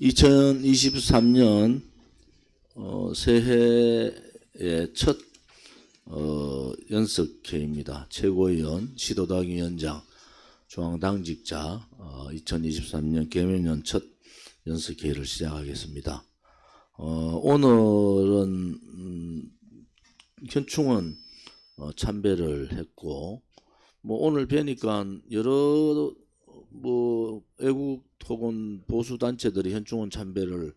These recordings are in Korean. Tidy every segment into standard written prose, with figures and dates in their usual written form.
2023년 새해의 첫 연석회입니다. 최고위원, 시도당위원장, 중앙당직자 2023년 개면년 첫 연석회를 시작하겠습니다. 오늘은 현충원 참배를 했고, 오늘 뵈니까 여러 애국 혹은 보수 단체들이 현충원 참배를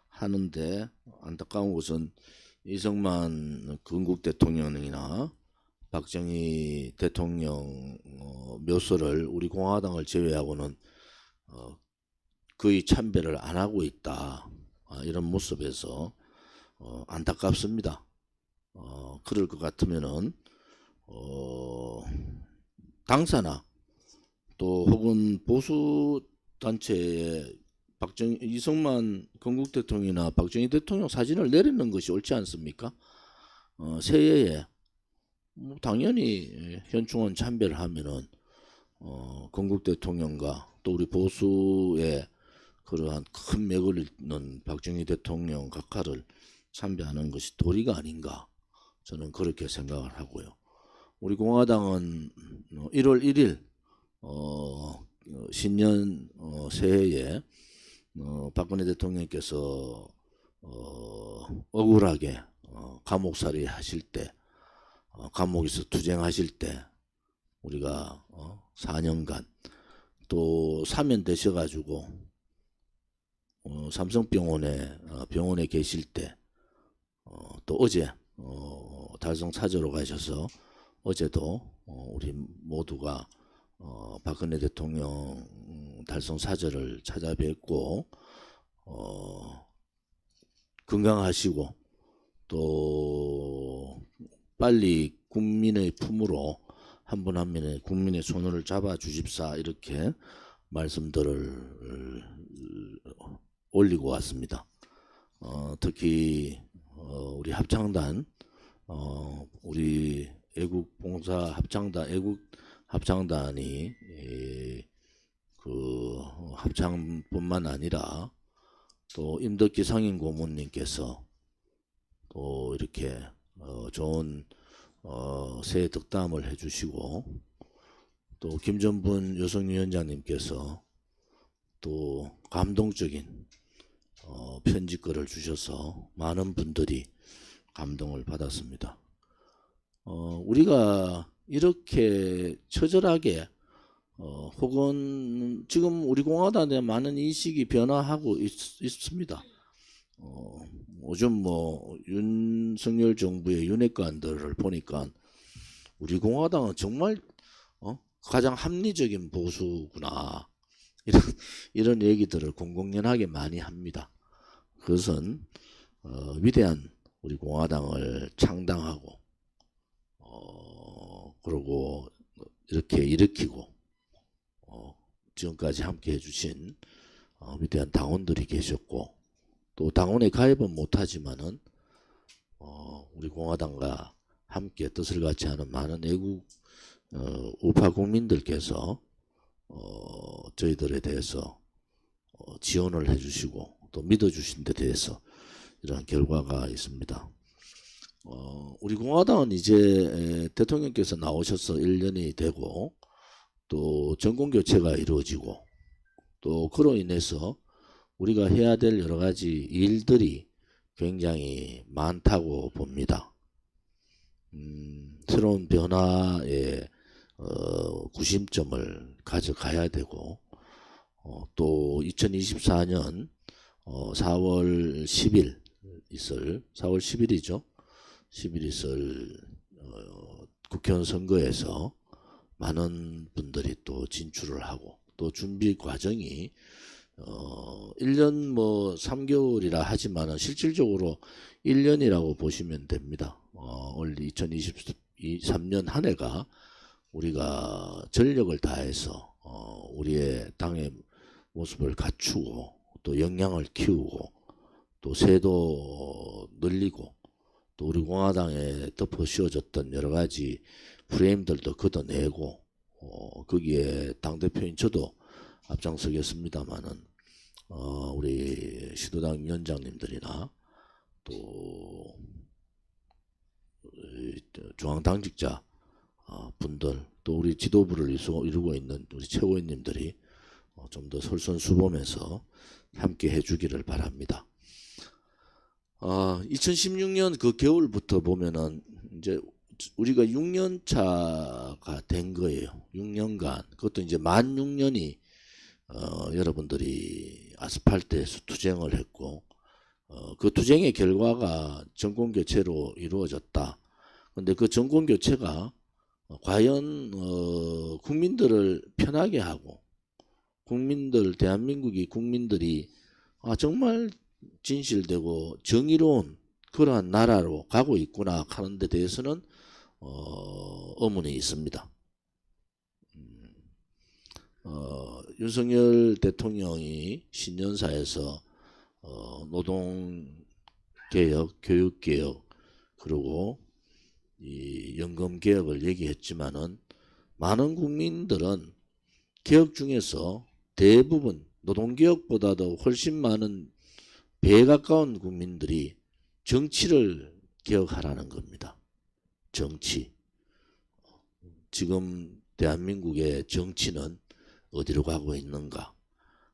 하는데, 안타까운 것은 이승만 건국 대통령이나 박정희 대통령 묘소를 우리 공화당을 제외하고는 거의 참배를 안 하고 있다. 이런 모습에서 안타깝습니다. 그럴 것 같으면은 당사나 또 혹은 보수 단체에 이승만 건국 대통령이나 박정희 대통령 사진을 내리는 것이 옳지 않습니까? 새해에 당연히 현충원 참배를 하면은 건국 대통령과 또 우리 보수의 그러한 큰 맥을 잇는 박정희 대통령 각하를 참배하는 것이 도리가 아닌가, 저는 그렇게 생각을 하고요. 우리 공화당은 1월 1일 신년 새해에 박근혜 대통령께서 억울하게 감옥살이 하실 때, 감옥에서 투쟁하실 때 우리가 4년간 또 사면되셔가지고 삼성병원에 계실 때, 또 어제 달성 사저로 가셔서 어제도 우리 모두가 박근혜 대통령 달성 사저를 찾아뵙고 건강하시고 또 빨리 국민의 품으로 한 분 한 분의 국민의 손을 잡아 주십사, 이렇게 말씀들을 올리고 왔습니다. 특히 우리 합창단, 우리 애국봉사 합창단이 그 합창뿐만 아니라 또 임덕기 상임 고문님께서 또 이렇게 좋은 새해 덕담을 해주시고, 또 김전분 여성위원장님께서 또 감동적인 편지글을 주셔서 많은 분들이 감동을 받았습니다. 우리가 이렇게 처절하게 혹은 지금 우리 공화당에 많은 인식이 변화하고 있습니다. 요즘 윤석열 정부의 윤핵관들을 보니까 우리 공화당은 정말 가장 합리적인 보수구나, 이런 얘기들을 공공연하게 많이 합니다. 그것은 위대한 우리 공화당을 창당하고 그리고 이렇게 일으키고 지금까지 함께 해주신 위대한 당원들이 계셨고, 또 당원에 가입은 못하지만은 우리 공화당과 함께 뜻을 같이 하는 많은 애국 우파 국민들께서 저희들에 대해서 지원을 해주시고 또 믿어주신 데 대해서 이런 결과가 있습니다. 우리 공화당은 이제 대통령께서 나오셔서 1년이 되고 또 정권교체가 이루어지고, 또 그로 인해서 우리가 해야 될 여러 가지 일들이 굉장히 많다고 봅니다. 새로운 변화의 구심점을 가져가야 되고, 또 2024년 4월 10일 있을 4월 10일이죠. 10일 있을 국회의원 선거에서 많은 분들이 또 진출을 하고, 또 준비 과정이 1년 3개월이라 하지만은 실질적으로 1년이라고 보시면 됩니다. 올 2023년 한 해가 우리가 전력을 다해서 우리의 당의 모습을 갖추고 또 역량을 키우고 또 세도 늘리고 또 우리 공화당에 덮어 씌워졌던 여러 가지 프레임들도 걷어내고 거기에 당대표인 저도 앞장서겠습니다만은 우리 우리 시도당 위원장님들이나 또 중앙당직자 분들 또 우리 지도부를 이루고 있는 우리 최고위원님들이 좀 더 솔선수범해서 함께 해주기를 바랍니다. 2016년 그 겨울부터 보면은 이제 우리가 6년 차가 된 거예요. 6년간. 그것도 이제 만 6년이 여러분들이 아스팔트에서 투쟁을 했고 그 투쟁의 결과가 정권교체로 이루어졌다. 근데 그 정권교체가 과연 국민들을 편하게 하고 대한민국이 국민들이 정말 진실되고 정의로운 그러한 나라로 가고 있구나 하는 데 대해서는 의문이 있습니다. 윤석열 대통령이 신년사에서 노동개혁, 교육개혁 그리고 이 연금개혁을 얘기했지만은 많은 국민들은 개혁 중에서 대부분 노동개혁보다도 훨씬 많은 배에 가까운 국민들이 정치를 개혁하라는 겁니다. 정치. 지금 대한민국의 정치는 어디로 가고 있는가?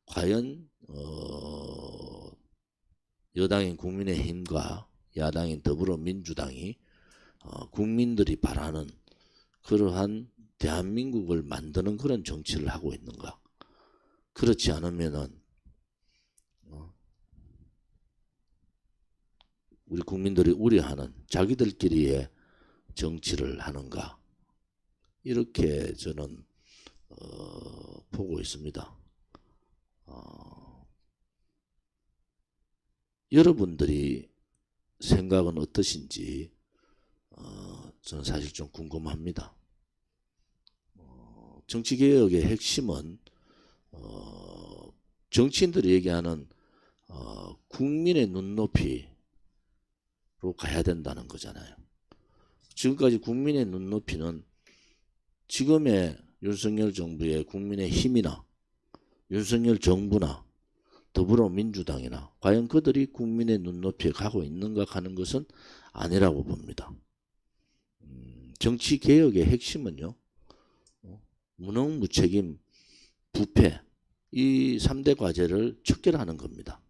과연 여당인 국민의힘과 야당인 더불어민주당이 국민들이 바라는 그러한 대한민국을 만드는 그런 정치를 하고 있는가? 그렇지 않으면은 우리 국민들이 우려하는 자기들끼리의 정치를 하는가? 이렇게 저는 보고 있습니다. 여러분들이 생각은 어떠신지 저는 사실 좀 궁금합니다. 정치개혁의 핵심은 정치인들이 얘기하는 국민의 눈높이로 가야 된다는 거잖아요. 지금까지 국민의 눈높이는 지금의 윤석열 정부의 국민의힘이나 윤석열 정부나 더불어민주당이나 과연 그들이 국민의 눈높이에 가고 있는가 하는 것은 아니라고 봅니다. 정치개혁의 핵심은요. 무능무책임, 부패 이 3대 과제를 척결하는 겁니다.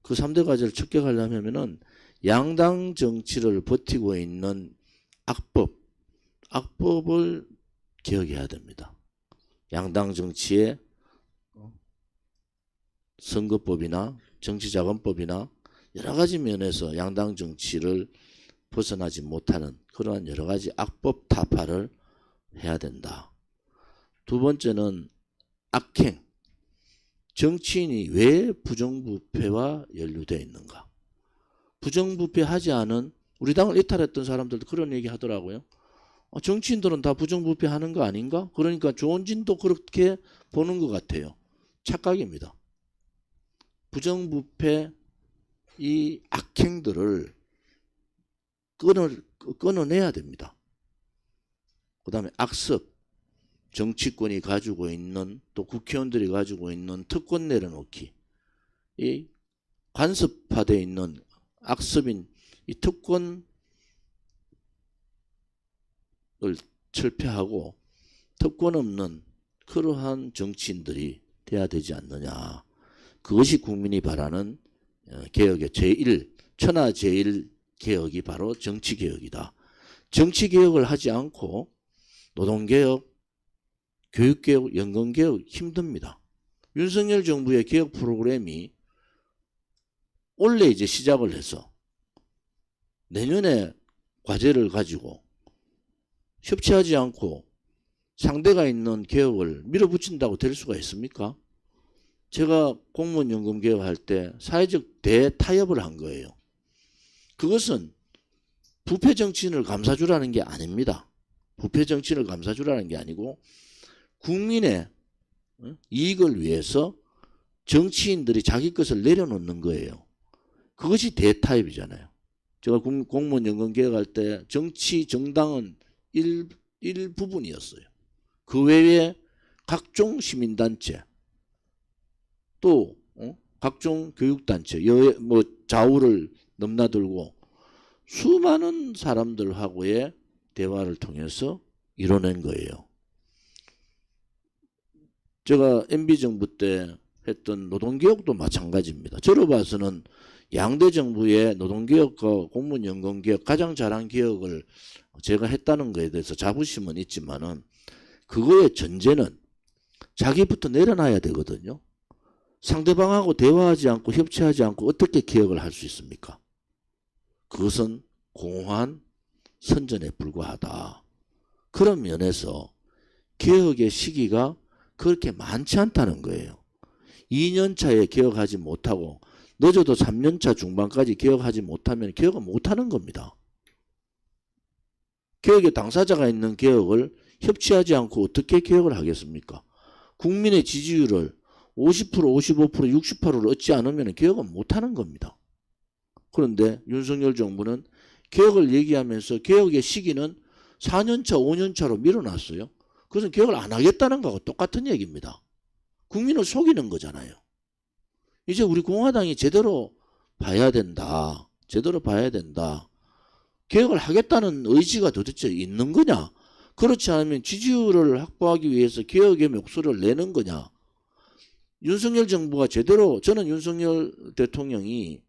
그 3대 과제를 척결하려면 양당 정치를 버티고 있는 악법을 개혁해야 됩니다. 양당 정치의 선거법이나 정치자금법이나 여러 가지 면에서 양당 정치를 벗어나지 못하는 그러한 여러 가지 악법 타파를 해야 된다. 두 번째는 악행. 정치인이 왜 부정부패와 연루되어 있는가? 부정부패하지 않은 우리 당을 이탈했던 사람들도 그런 얘기 하더라고요. 정치인들은 다 부정부패하는 거 아닌가? 그러니까 조원진도 그렇게 보는 것 같아요. 착각입니다. 부정부패 이 악행들을 끊어내야 됩니다. 그 다음에 악습. 정치권이 가지고 있는 또 국회의원들이 가지고 있는 특권 내려놓기. 이 간섭화되어 있는 악습인 이 특권을 철폐하고 특권 없는 그러한 정치인들이 돼야 되지 않느냐. 그것이 국민이 바라는 개혁의 천하제일 개혁이 바로 정치개혁이다. 정치개혁을 하지 않고 노동개혁, 교육개혁, 연금개혁 힘듭니다. 윤석열 정부의 개혁 프로그램이 올해 이제 시작을 해서 내년에 과제를 가지고 협치하지 않고 상대가 있는 개혁을 밀어붙인다고 될 수가 있습니까? 제가 공무원 연금 개혁할 때 사회적 대타협을 한 거예요. 그것은 부패 정치인을 감싸주라는 게 아닙니다. 부패 정치인을 감싸주라는 게 아니고 국민의 이익을 위해서 정치인들이 자기 것을 내려놓는 거예요. 그것이 대타협이잖아요. 제가 공무원 연금 개혁할 때 정당은 일부분이었어요. 그 외에 각종 시민단체 또 각종 교육단체, 좌우를 넘나들고 수많은 사람들하고의 대화를 통해서 이뤄낸 거예요. 제가 MB정부 때 했던 노동개혁도 마찬가지입니다. 저로 봐서는 양대 정부의 노동개혁과 공무원연금개혁 가장 잘한 개혁을 제가 했다는 것에 대해서 자부심은 있지만은 그거의 전제는 자기부터 내려놔야 되거든요. 상대방하고 대화하지 않고 협치하지 않고 어떻게 개혁을 할 수 있습니까? 그것은 공허한 선전에 불과하다. 그런 면에서 개혁의 시기가 그렇게 많지 않다는 거예요. 2년차에 개혁하지 못하고 늦어도 3년차 중반까지 개혁하지 못하면 개혁은 못하는 겁니다. 개혁의 당사자가 있는 개혁을 협치하지 않고 어떻게 개혁을 하겠습니까? 국민의 지지율을 50%, 55%, 68%를 얻지 않으면 개혁은 못하는 겁니다. 그런데 윤석열 정부는 개혁을 얘기하면서 개혁의 시기는 4년차, 5년차로 밀어놨어요. 그것은 개혁을 안 하겠다는 거하고 똑같은 얘기입니다. 국민을 속이는 거잖아요. 이제 우리 공화당이 제대로 봐야 된다. 제대로 봐야 된다. 개혁을 하겠다는 의지가 도대체 있는 거냐? 그렇지 않으면 지지율을 확보하기 위해서 개혁의 목소리를 내는 거냐? 윤석열 정부가 제대로, 저는 윤석열 대통령이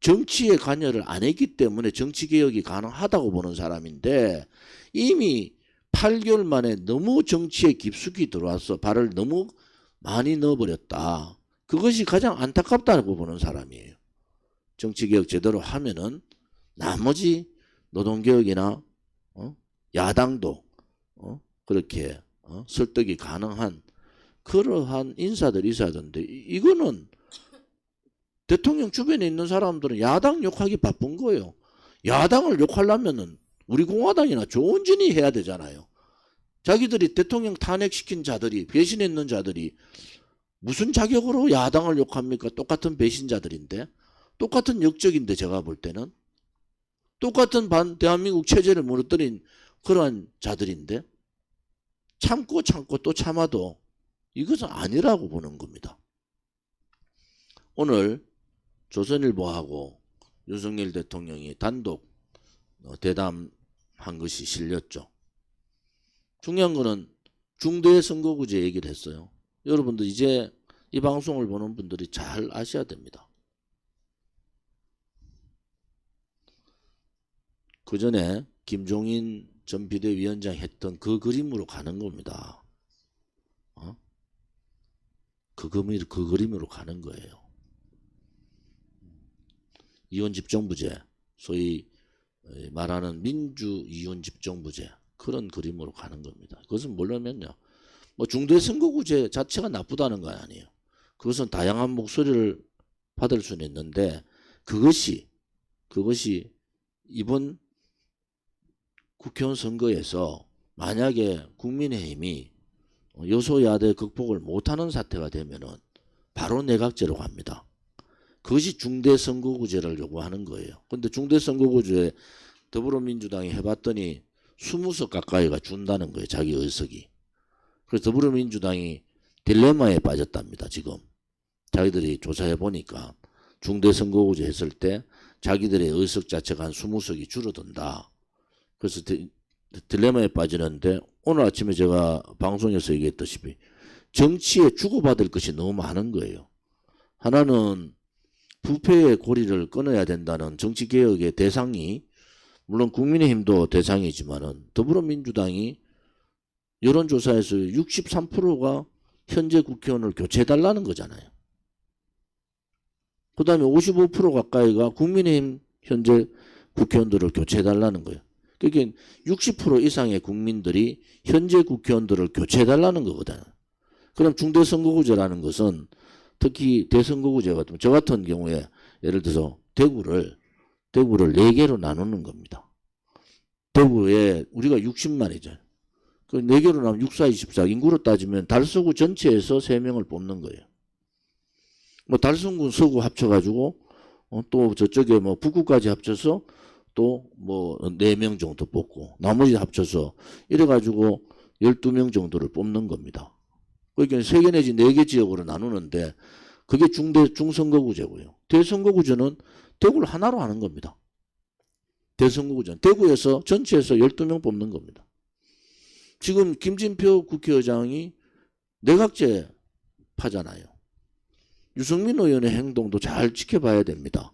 정치에 관여를 안 했기 때문에 정치개혁이 가능하다고 보는 사람인데 이미 8개월 만에 너무 정치에 깊숙이 들어와서 발을 너무 많이 넣어버렸다. 그것이 가장 안타깝다고 보는 사람이에요. 정치개혁 제대로 하면은 나머지 노동개혁이나 야당도 그렇게 설득이 가능한 그러한 인사들이 있어야 되는데 이거는 대통령 주변에 있는 사람들은 야당 욕하기 바쁜 거예요. 야당을 욕하려면은 우리 공화당이나 조은진이 해야 되잖아요. 자기들이 대통령 탄핵시킨 자들이, 배신했는 자들이 무슨 자격으로 야당을 욕합니까? 똑같은 배신자들인데, 똑같은 역적인데 제가 볼 때는 똑같은 대한민국 체제를 무너뜨린 그러한 자들인데 참고 또 참아도 이것은 아니라고 보는 겁니다. 오늘 조선일보하고 윤석열 대통령이 단독 대담한 것이 실렸죠. 중요한 거는 중대 선거구제 얘기를 했어요. 여러분들 이제 이 방송을 보는 분들이 잘 아셔야 됩니다. 그 전에 김종인 전 비대위원장이 했던 그 그림으로 가는 겁니다. 그 그림으로 가는 거예요. 이혼집정부제, 소위 말하는 민주 이혼집정부제, 그런 그림으로 가는 겁니다. 그것은 뭐냐면요, 중대선거구제 자체가 나쁘다는 건 아니에요. 그것은 다양한 목소리를 받을 수는 있는데 그것이 이번 국회의원 선거에서 만약에 국민의힘이 여소야대 극복을 못하는 사태가 되면은 바로 내각제로 갑니다. 그것이 중대선거구제를 요구하는 거예요. 그런데 중대선거구제 더불어민주당이 해봤더니 20석 가까이가 준다는 거예요. 자기 의석이. 그래서 더불어민주당이 딜레마에 빠졌답니다. 지금 자기들이 조사해 보니까 중대선거구제 했을 때 자기들의 의석 자체가 한 20석이 줄어든다. 그래서 딜레마에 빠지는데 오늘 아침에 제가 방송에서 얘기했다시피 정치에 주고받을 것이 너무 많은 거예요. 하나는 부패의 고리를 끊어야 된다는 정치개혁의 대상이, 물론 국민의힘도 대상이지만은 더불어민주당이 여론조사에서 63%가 현재 국회의원을 교체해달라는 거잖아요. 그 다음에 55% 가까이가 국민의힘 현재 국회의원들을 교체해달라는 거예요. 그러니까 60% 이상의 국민들이 현재 국회의원들을 교체해달라는 거거든요. 그럼 중대선거구제라는 것은 특히 대선거구제 같은, 저 같은 경우에 예를 들어서 대구를 4개로 나누는 겁니다. 대구에 우리가 60만이죠. 그 4개로 나누면 6, 4, 24 인구로 따지면 달서구 전체에서 3명을 뽑는 거예요. 달성군 서구 합쳐가지고 또 저쪽에 북구까지 합쳐서 또 4명 정도 뽑고 나머지 합쳐서 이래가지고 12명 정도를 뽑는 겁니다. 그러니까 3개 내지 4개 지역으로 나누는데 그게 중선거구제고요. 대선거구제는 대구를 하나로 하는 겁니다. 대선거구제는 대구에서 전체에서 12명 뽑는 겁니다. 지금 김진표 국회의장이 내각제 파잖아요. 유승민 의원의 행동도 잘 지켜봐야 됩니다.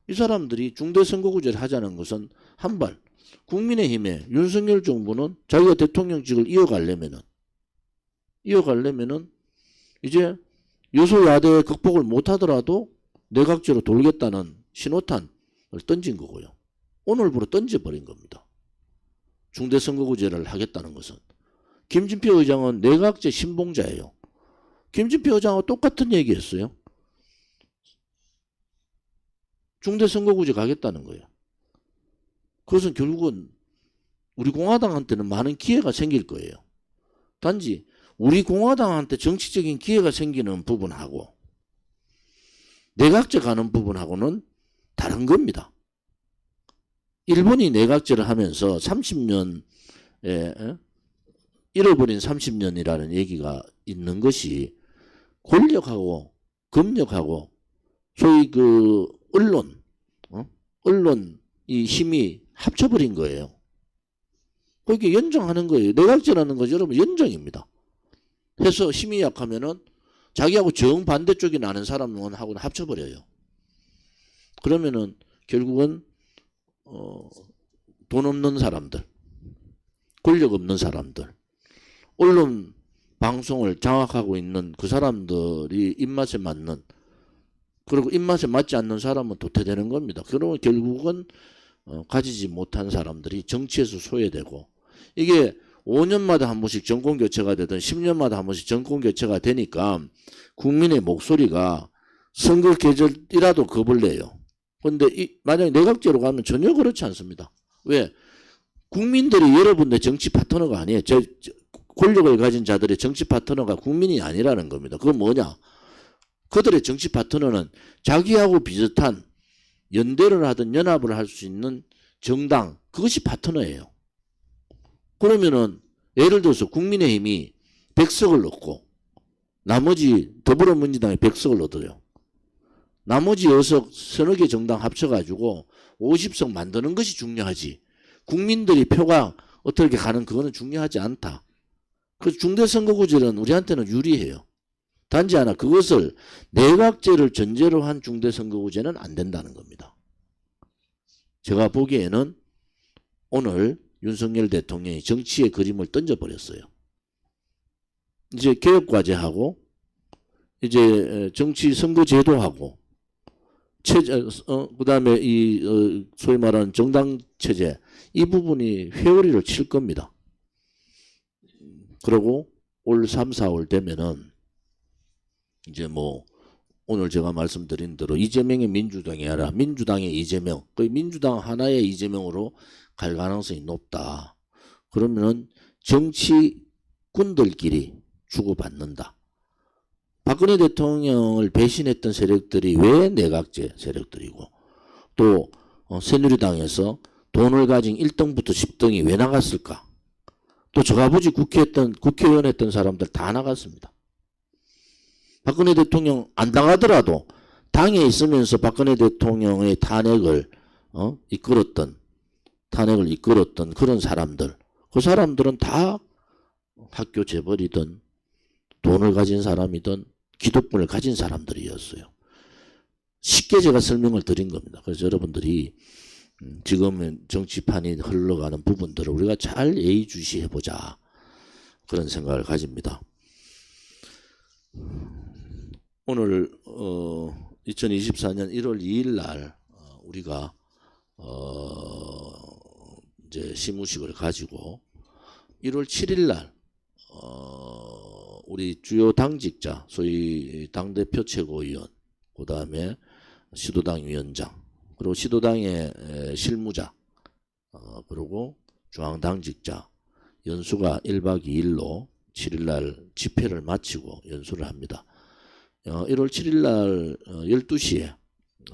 이 사람들이 중대선거구제를 하자는 것은 한발 국민의힘의 윤석열 정부는 자기가 대통령직을 이어가려면은 이제 여소야대 극복을 못하더라도 내각제로 돌겠다는 신호탄을 던진 거고요. 오늘부로 던져버린 겁니다. 중대선거구제를 하겠다는 것은. 김진표 의장은 내각제 신봉자예요. 김진표 의장하고 똑같은 얘기했어요. 중대선거구제 가겠다는 거예요. 그것은 결국은 우리 공화당한테는 많은 기회가 생길 거예요. 단지 우리 공화당한테 정치적인 기회가 생기는 부분하고 내각제 가는 부분하고는 다른 겁니다. 일본이 내각제를 하면서 30년에 잃어버린 30년이라는 얘기가 있는 것이 권력하고 검력하고 소위 그 언론 이 힘이 합쳐버린 거예요. 그렇게 연정하는 거예요. 내각제라는 것이 여러분 연정입니다. 해서 힘이 약하면은 자기하고 정반대쪽이 나는 사람하고는 합쳐버려요. 그러면은 결국은 돈 없는 사람들, 권력 없는 사람들, 언론 방송을 장악하고 있는 그 사람들이 입맛에 맞는, 그리고 입맛에 맞지 않는 사람은 도태되는 겁니다. 그러면 결국은 가지지 못한 사람들이 정치에서 소외되고, 이게 5년마다 한 번씩 정권 교체가 되든 10년마다 한 번씩 정권 교체가 되니까 국민의 목소리가 선거 계절이라도 겁을 내요. 그런데 만약에 내각제로 가면 전혀 그렇지 않습니다. 왜? 국민들이 여러분의 정치 파트너가 아니에요. 권력을 가진 자들의 정치 파트너가 국민이 아니라는 겁니다. 그건 뭐냐? 그들의 정치 파트너는 자기하고 비슷한 연대를 하든 연합을 할 수 있는 정당, 그것이 파트너예요. 그러면은 예를 들어서 국민의힘이 100석을 얻고 나머지 더불어민주당이 100석을 얻어요. 나머지 6석 서너 개 정당 합쳐가지고 50석 만드는 것이 중요하지. 국민들이 표가 어떻게 가는 그거는 중요하지 않다. 그래서 중대선거구제는 우리한테는 유리해요. 단지 하나, 그것을 내각제를 전제로 한 중대선거구제는 안 된다는 겁니다. 제가 보기에는 오늘 윤석열 대통령이 정치의 그림을 던져버렸어요. 이제 개혁과제하고 이제 정치 선거제도하고 그다음에 이 소위 말하는 정당체제, 이 부분이 회오리를 칠 겁니다. 그리고 올 3, 4월 되면은 이제 뭐 오늘 제가 말씀드린 대로 이재명의 민주당이 아니라 민주당의 이재명, 거의 민주당 하나의 이재명으로 갈 가능성이 높다. 그러면은 정치군들끼리 주고받는다. 박근혜 대통령을 배신했던 세력들이 왜 내각제 세력들이고, 또 새누리당에서 돈을 가진 1등부터 10등이 왜 나갔을까? 또 저아버지 국회의원 했던 사람들 다 나갔습니다. 박근혜 대통령 안 당하더라도 당에 있으면서 박근혜 대통령의 탄핵을 이끌었던 그런 사람들, 그 사람들은 다 학교 재벌이든 돈을 가진 사람이든 기득권을 가진 사람들이었어요. 쉽게 제가 설명을 드린 겁니다. 그래서 여러분들이 지금 정치판이 흘러가는 부분들을 우리가 잘 예의주시해보자, 그런 생각을 가집니다. 오늘 2024년 1월 2일 날 우리가 이제 시무식을 가지고 1월 7일 날 우리 주요 당직자, 소위 당대표 최고위원, 그 다음에 시도당 위원장, 그리고 시도당의 실무자, 그리고 중앙당직자 연수가 1박 2일로 7일 날 집회를 마치고 연수를 합니다. 1월 7일 날 12시에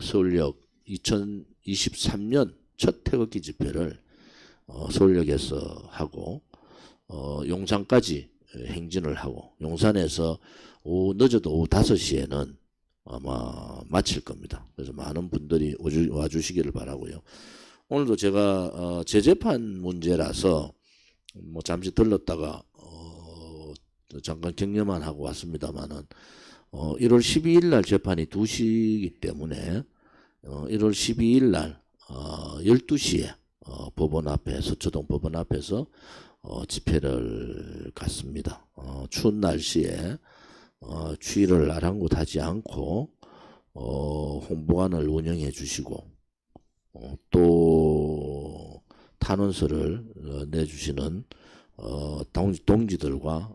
서울역 2023년 첫 태극기 집회를 서울역에서 하고 용산까지 행진을 하고, 용산에서 늦어도 오후 5시에는 아마 마칠 겁니다. 그래서 많은 분들이 와주시기를 바라고요. 오늘도 제가 재재판 문제라서 뭐 잠시 들렀다가 잠깐 격려만 하고 왔습니다만은 1월 12일 날 재판이 2시이기 때문에 1월 12일 날 12시에 법원 앞에 서초동 법원 앞에서 집회를 갖습니다. 추운 날씨에 추위를 아랑곳하지 않고 홍보관을 운영해 주시고 또 탄원서를 내주시는 동지들과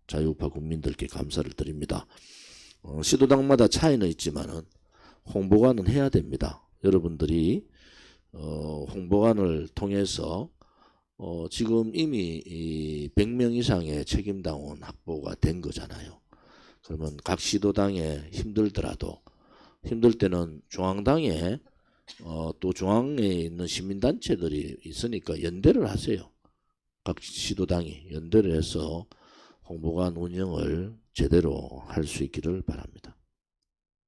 자유우파 국민들께 감사를 드립니다. 시도당마다 차이는 있지만은 홍보관은 해야 됩니다. 여러분들이 홍보관을 통해서 지금 이미 100명 이상의 책임당원 확보가 된 거잖아요. 그러면 각 시도당에 힘들더라도 힘들 때는 중앙당에 또 중앙에 있는 시민단체들이 있으니까 연대를 하세요. 각 시도당이 연대를 해서 홍보관 운영을 제대로 할 수 있기를 바랍니다.